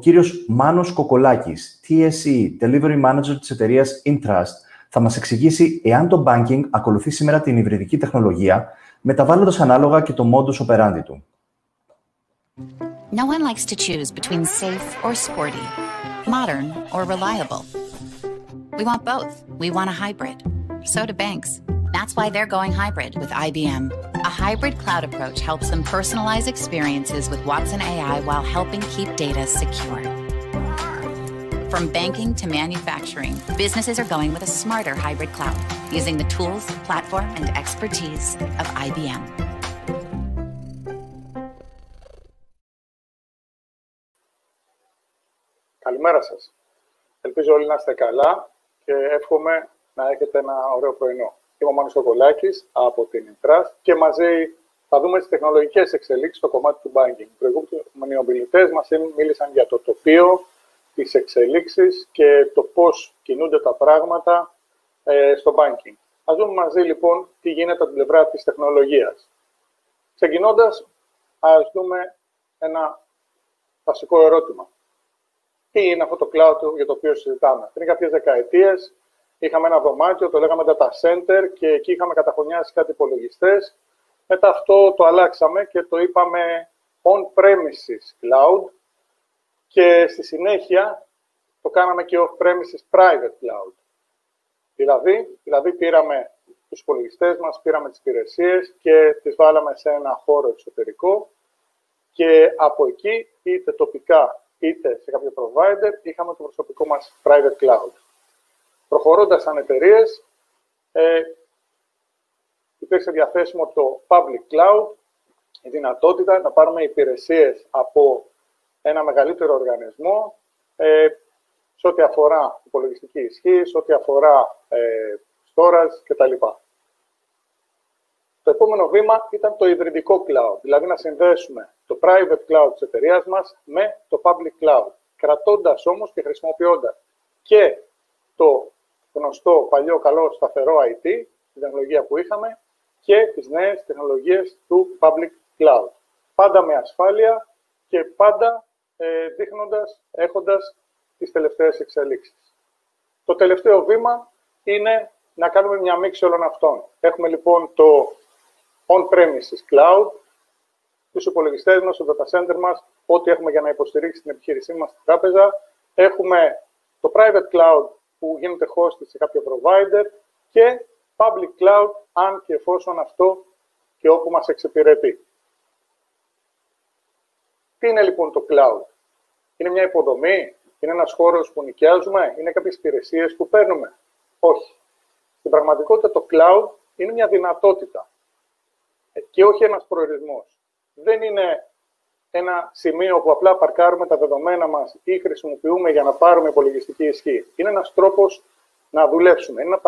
κύριος Μάνος Κοκολάκης, TSE, Delivery Manager της εταιρείας Intrust, θα μας εξηγήσει εάν το banking ακολουθεί σήμερα την υβριδική τεχνολογία, μεταβάλλοντας ανάλογα και το modus operandi του. No one likes to choose between safe or sporty, modern or reliable. We want both. We want a hybrid. So do banks. That's why they're going hybrid with IBM. A hybrid cloud approach helps them personalize experiences with Watson AI while helping keep data secure. From banking to manufacturing, businesses are going with a smarter hybrid cloud, using the tools, platform, and expertise of IBM. Καλημέρα σας. Ελπίζω όλοι να είστε καλά και εύχομαι να έχετε ένα ωραίο πρωινό. Είμαι ο Μάνος Κοκολάκης από την Intrust και μαζί θα δούμε τις τεχνολογικές εξελίξεις στο κομμάτι του banking. Οι προηγούμενοι ομιλητές μας μίλησαν για το τοπίο, τις εξελίξεις και το πώς κινούνται τα πράγματα στο banking. Ας δούμε μαζί λοιπόν τι γίνεται από την πλευρά της τεχνολογίας. Ξεκινώντας, ας δούμε ένα βασικό ερώτημα. Τι είναι αυτό το cloud για το οποίο συζητάμε? Πριν κάποιες δεκαετίες είχαμε ένα δωμάτιο, το λέγαμε data center και εκεί είχαμε καταχωνιάσει κάτι υπολογιστές. Μετά αυτό το αλλάξαμε και το είπαμε on-premises cloud και στη συνέχεια το κάναμε και off-premises private cloud. Δηλαδή πήραμε τους υπολογιστές μας, πήραμε τις υπηρεσίες και τις βάλαμε σε ένα χώρο εξωτερικό και από εκεί είτε τοπικά είτε σε κάποιο provider είχαμε το προσωπικό μας private cloud. Προχωρώντας σαν εταιρείες, υπήρξε διαθέσιμο το public cloud, η δυνατότητα να πάρουμε υπηρεσίες από ένα μεγαλύτερο οργανισμό σε ό,τι αφορά υπολογιστική ισχύ, σε ό,τι αφορά storage κτλ. Το επόμενο βήμα ήταν το υβριδικό cloud, δηλαδή να συνδέσουμε το private cloud της εταιρείας μας με το public cloud, κρατώντας όμως και χρησιμοποιώντας και το γνωστό παλιό καλό σταθερό IT, την τεχνολογία που είχαμε, και τις νέες τεχνολογίες του public cloud. Πάντα με ασφάλεια και πάντα έχοντας τις τελευταίες εξελίξεις. Το τελευταίο βήμα είναι να κάνουμε μια μίξη όλων αυτών. Έχουμε λοιπόν το on-premises cloud, τους υπολογιστές μας, το data center μας, ό,τι έχουμε για να υποστηρίξει την επιχείρησή μας στην τράπεζα. Έχουμε το private cloud που γίνεται hosted σε κάποιο provider και public cloud, αν και εφόσον αυτό και όπου μας εξυπηρετεί. Τι είναι λοιπόν το cloud? Είναι μια υποδομή? Είναι ένας χώρος που νοικιάζουμε? Είναι κάποιες υπηρεσίες που παίρνουμε? Όχι. Στην πραγματικότητα το cloud είναι μια δυνατότητα και όχι ένας προορισμός. Δεν είναι ένα σημείο που απλά παρκάρουμε τα δεδομένα μας ή χρησιμοποιούμε για να πάρουμε υπολογιστική ισχύ. Είναι ένας τρόπος να δουλέψουμε. Είναι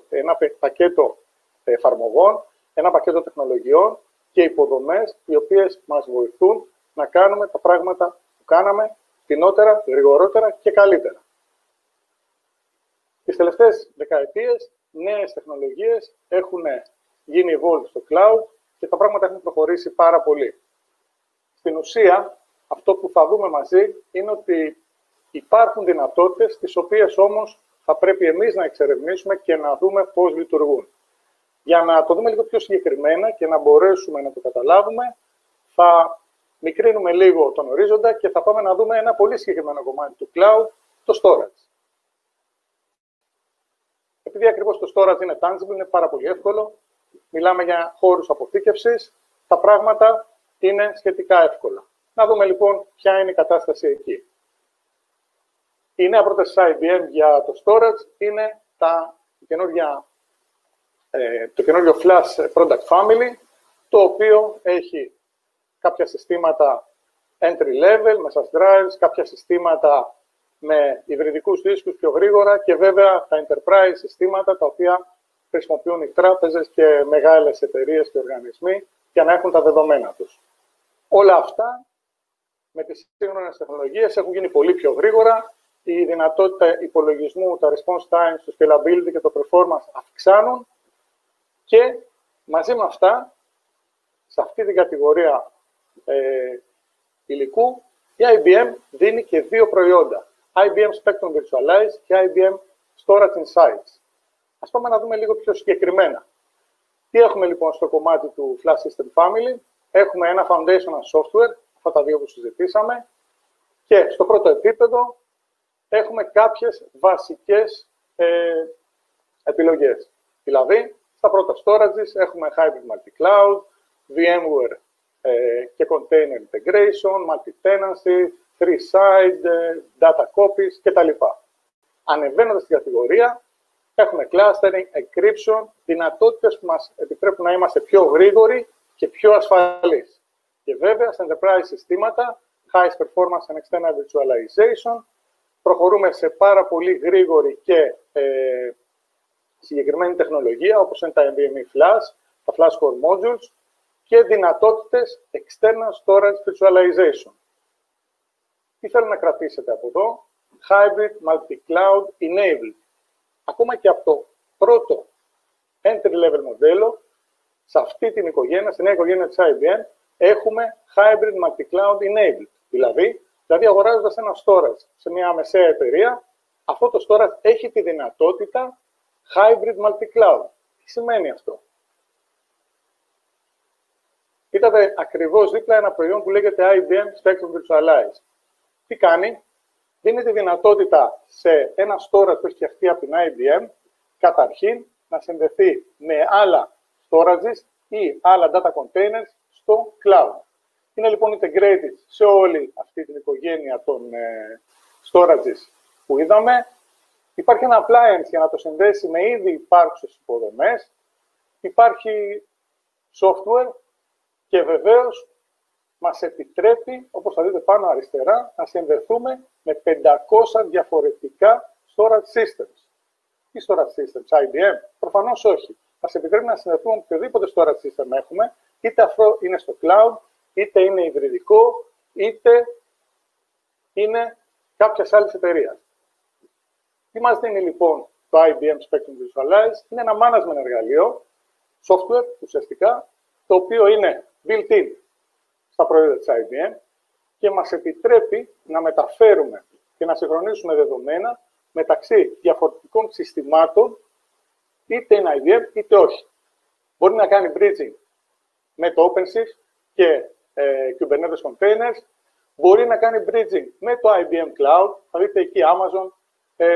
ένα πακέτο εφαρμογών, ένα πακέτο τεχνολογιών και υποδομές οι οποίες μας βοηθούν να κάνουμε τα πράγματα που κάναμε φθηνότερα, γρηγορότερα και καλύτερα. Τις τελευταίες δεκαετίες, νέες τεχνολογίες έχουν γίνει evolved στο cloud και τα πράγματα έχουν προχωρήσει πάρα πολύ. Στην ουσία, αυτό που θα δούμε μαζί είναι ότι υπάρχουν δυνατότητες, τις οποίες όμως θα πρέπει εμείς να εξερευνήσουμε και να δούμε πώς λειτουργούν. Για να το δούμε λίγο πιο συγκεκριμένα και να μπορέσουμε να το καταλάβουμε, θα μικρύνουμε λίγο τον ορίζοντα και θα πάμε να δούμε ένα πολύ συγκεκριμένο κομμάτι του cloud, το storage. Επειδή ακριβώς το storage είναι tangible, είναι πάρα πολύ εύκολο, μιλάμε για χώρους αποθήκευσης, τα πράγματα είναι σχετικά εύκολα. Να δούμε λοιπόν ποια είναι η κατάσταση εκεί. Η νέα πρόταση της IBM για το storage είναι το καινούριο Flash Product Family, το οποίο έχει κάποια συστήματα entry level, με SAS drives, κάποια συστήματα με υβριδικούς δίσκους πιο γρήγορα και βέβαια τα enterprise συστήματα τα οποία χρησιμοποιούν οι τράπεζες και μεγάλες εταιρείες και οργανισμοί για να έχουν τα δεδομένα τους. Όλα αυτά με τις σύγχρονες τεχνολογίες έχουν γίνει πολύ πιο γρήγορα, η δυνατότητα υπολογισμού, τα response times, το scalability και το performance αυξάνουν και μαζί με αυτά, σε αυτή την κατηγορία υλικού, Η IBM δίνει και δύο προϊόντα. IBM Spectrum Virtualize και IBM Storage Insights. Ας πάμε να δούμε λίγο πιο συγκεκριμένα. Τι έχουμε λοιπόν στο κομμάτι του Flash System Family. Έχουμε ένα foundational software, αυτά τα δύο που συζητήσαμε. Και στο πρώτο επίπεδο έχουμε κάποιες βασικές επιλογές. Δηλαδή, στα πρώτα storages έχουμε Hybrid Multi-Cloud, VMware και Container Integration, Multi-Tenancy, Three-Side, Data Copies κτλ. Ανεβαίνοντας στην κατηγορία, έχουμε Clustering, Encryption, δυνατότητες που μας επιτρέπουν να είμαστε πιο γρήγοροι και πιο ασφαλείς. Και βέβαια, στα enterprise συστήματα, Highest Performance and External Virtualization, προχωρούμε σε πάρα πολύ γρήγορη και συγκεκριμένη τεχνολογία, όπως είναι τα NVMe Flash, τα Flash Core Modules και δυνατότητες External Storage Virtualization. Τι θέλω να κρατήσετε από εδώ? Hybrid Multi-Cloud Enabled. Ακόμα και από το πρώτο entry-level μοντέλο, σε αυτή την οικογένεια, στην νέα οικογένεια της IBM, έχουμε Hybrid Multi-Cloud Enabled. Δηλαδή αγοράζοντας ένα storage σε μια μεσαία εταιρεία, αυτό το storage έχει τη δυνατότητα Hybrid Multi-Cloud. Τι σημαίνει αυτό? Είδατε ακριβώς δίπλα ένα προϊόν που λέγεται IBM Spectrum Virtualize. Τι κάνει? Δίνει τη δυνατότητα σε ένα storage που έχει φτιαχτεί από την IBM, καταρχήν να συνδεθεί με άλλα storages ή άλλα data containers στο cloud. Είναι λοιπόν integrated σε όλη αυτή την οικογένεια των storages που είδαμε. Υπάρχει ένα appliance για να το συνδέσει με ήδη υπάρχουσες υποδομές. Υπάρχει software και βεβαίως μας επιτρέπει, όπως θα δείτε πάνω αριστερά, να συνδεθούμε με 500 διαφορετικά storage systems. Τι storage systems, IBM? Προφανώς όχι. Μας επιτρέπει να συνδεθούμε με οποιοδήποτε storage system έχουμε, είτε αυτό είναι στο cloud, είτε είναι υβριδικό, είτε είναι κάποιας άλλης εταιρείας. Τι μας δίνει λοιπόν το IBM Spectrum Virtualize? Είναι ένα management εργαλείο, software ουσιαστικά, το οποίο είναι built-in στα προϊόντα της IBM και μας επιτρέπει να μεταφέρουμε και να συγχρονίσουμε δεδομένα μεταξύ διαφορετικών συστημάτων, είτε είναι IBM είτε όχι. Μπορεί να κάνει bridging με το OpenShift και Kubernetes Containers, μπορεί να κάνει bridging με το IBM Cloud, θα δείτε εκεί Amazon,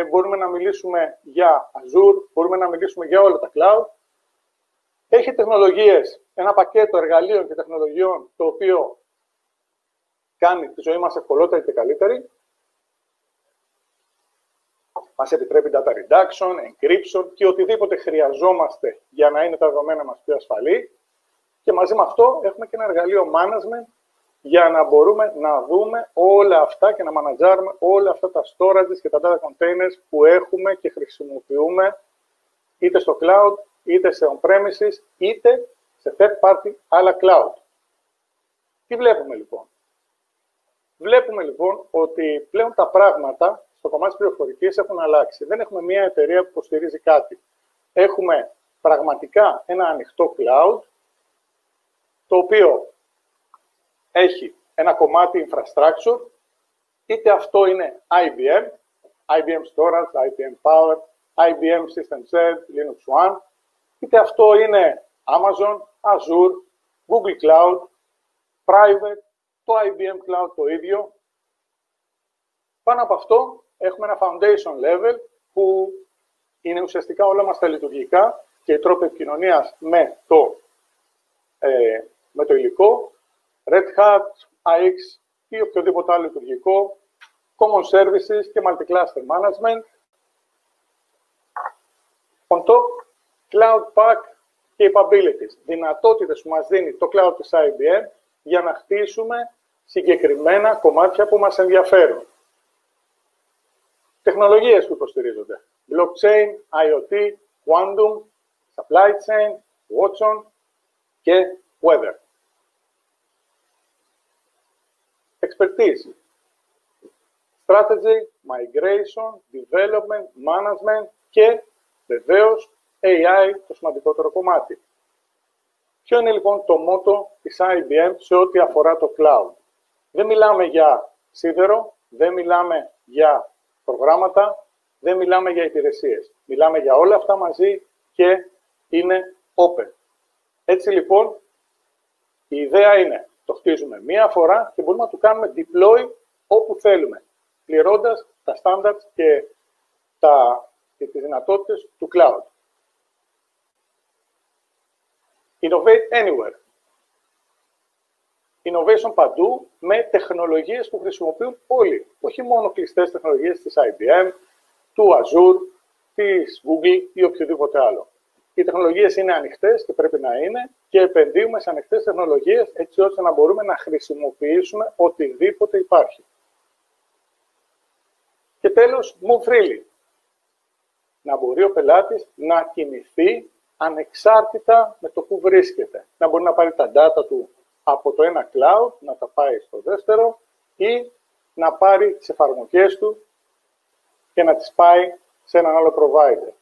μπορούμε να μιλήσουμε για Azure, μπορούμε να μιλήσουμε για όλα τα cloud. Έχει τεχνολογίες, ένα πακέτο εργαλείων και τεχνολογιών, το οποίο κάνει τη ζωή μας ευκολότερη και καλύτερη. Μας επιτρέπει data reduction, encryption και οτιδήποτε χρειαζόμαστε για να είναι τα δεδομένα μας πιο ασφαλή. Και μαζί με αυτό έχουμε και ένα εργαλείο management για να μπορούμε να δούμε όλα αυτά και να μανατζάρουμε όλα αυτά τα storages και τα data containers που έχουμε και χρησιμοποιούμε είτε στο cloud, είτε σε on-premises, είτε σε third-party άλλα cloud. Τι βλέπουμε λοιπόν? Βλέπουμε λοιπόν ότι πλέον τα πράγματα στο κομμάτι της πληροφορικής έχουν αλλάξει. Δεν έχουμε μια εταιρεία που υποστηρίζει κάτι. Έχουμε πραγματικά ένα ανοιχτό cloud, το οποίο έχει ένα κομμάτι infrastructure, είτε αυτό είναι IBM, IBM Storage, IBM Power, IBM System Z, Linux One, είτε αυτό είναι Amazon, Azure, Google Cloud, Private, το IBM Cloud το ίδιο. Πάνω από αυτό έχουμε ένα foundation level που είναι ουσιαστικά όλα μας τα λειτουργικά και οι τρόποι επικοινωνίας με το υλικό, Red Hat, AX ή οποιοδήποτε άλλο λειτουργικό, Common Services και Multi-Cluster Management. On top, Cloud Pack Capabilities, δυνατότητες που μας δίνει το Cloud της IBM για να χτίσουμε συγκεκριμένα κομμάτια που μας ενδιαφέρουν. Τεχνολογίες που υποστηρίζονται. Blockchain, IoT, Quantum, Supply Chain, Watson και Weather. Expertise. Strategy, Migration, Development, Management και βεβαίως AI, το σημαντικότερο κομμάτι. Ποιο είναι λοιπόν το μότο της IBM σε ό,τι αφορά το cloud? Δεν μιλάμε για σίδερο, δεν μιλάμε για προγράμματα, δεν μιλάμε για υπηρεσίες. Μιλάμε για όλα αυτά μαζί και είναι open. Έτσι λοιπόν, η ιδέα είναι, το χτίζουμε μία φορά και μπορούμε να το κάνουμε deploy όπου θέλουμε, πληρώντας τα standards και τις δυνατότητες του cloud. Innovate anywhere. Innovation παντού με τεχνολογίες που χρησιμοποιούν όλοι. Όχι μόνο κλειστές τεχνολογίες της IBM, του Azure, της Google ή οποιοδήποτε άλλο. Οι τεχνολογίες είναι ανοιχτές και πρέπει να είναι και επενδύουμε σε ανοιχτές τεχνολογίες έτσι ώστε να μπορούμε να χρησιμοποιήσουμε οτιδήποτε υπάρχει. Και τέλος, move freely. Να μπορεί ο πελάτης να κινηθεί ανεξάρτητα με το που βρίσκεται. Να μπορεί να πάρει τα data του από το ένα cloud, να τα πάει στο δεύτερο ή να πάρει τις εφαρμογές του και να τις πάει σε έναν άλλο provider.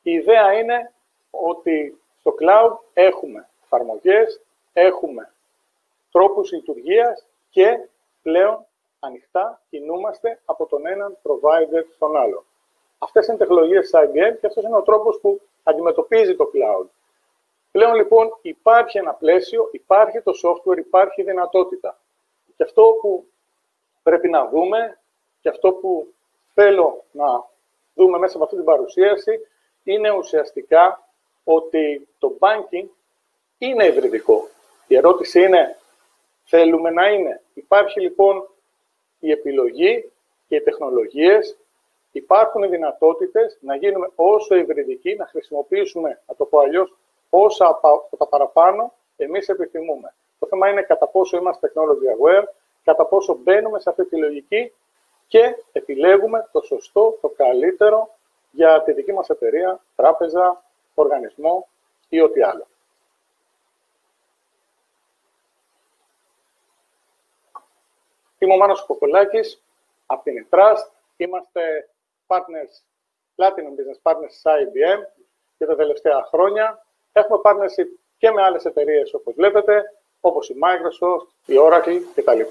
Η ιδέα είναι ότι στο cloud έχουμε εφαρμογές, έχουμε τρόπους λειτουργίας και πλέον ανοιχτά κινούμαστε από τον έναν provider στον άλλο. Αυτές είναι οι τεχνολογίες της IBM και αυτός είναι ο τρόπος που αντιμετωπίζει το cloud. Πλέον λοιπόν υπάρχει ένα πλαίσιο, υπάρχει το software, υπάρχει δυνατότητα. Και αυτό που πρέπει να δούμε και αυτό που θέλω να δούμε μέσα από αυτή την παρουσίαση είναι ουσιαστικά ότι το banking είναι υβριδικό. Η ερώτηση είναι, θέλουμε να είναι? Υπάρχει λοιπόν η επιλογή και οι τεχνολογίες, υπάρχουν οι δυνατότητες να γίνουμε όσο υβριδικοί, να χρησιμοποιήσουμε, να το πω αλλιώς, όσα από τα παραπάνω εμείς επιθυμούμε. Το θέμα είναι κατά πόσο είμαστε technology aware, κατά πόσο μπαίνουμε σε αυτή τη λογική και επιλέγουμε το σωστό, το καλύτερο για τη δική μας εταιρεία, τράπεζα, οργανισμό ή ό,τι άλλο. Είμαι ο Μάνος Κοκολάκης, από την Intrust. Είμαστε partners, Platinum Business Partners της IBM για τα τελευταία χρόνια. Έχουμε partnership και με άλλες εταιρείες, όπως βλέπετε, όπως η Microsoft, η Oracle κτλ.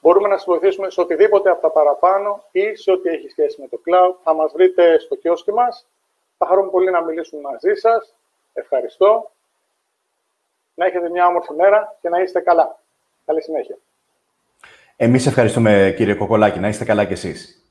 Μπορούμε να σας βοηθήσουμε σε οτιδήποτε από τα παραπάνω ή σε ό,τι έχει σχέση με το cloud. Θα μας βρείτε στο κιόσκι μας. Θα χαρούμε πολύ να μιλήσουμε μαζί σας. Ευχαριστώ. Να έχετε μια όμορφη μέρα και να είστε καλά. Καλή συνέχεια. Εμείς ευχαριστούμε, κύριε Κοκολάκη. Να είστε καλά κι εσείς.